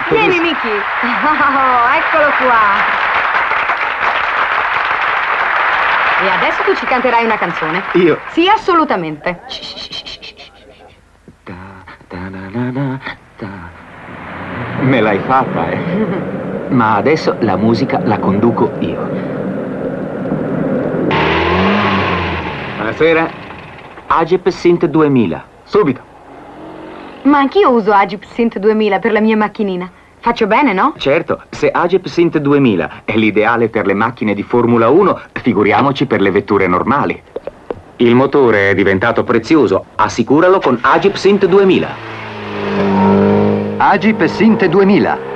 Vieni, Nicky. Oh, eccolo qua. E adesso tu ci canterai una canzone. Io? Sì, assolutamente. Me l'hai fatta, Ma adesso la musica la conduco io. Buonasera. Agip Synth 2000. Subito. Ma anch'io uso Agip Synth 2000 per la mia macchinina. Faccio bene, no? Certo, se Agip Synth 2000 è l'ideale per le macchine di Formula 1, figuriamoci per le vetture normali. Il motore è diventato prezioso. Assicuralo con Agip Synth 2000. Agip Synth 2000.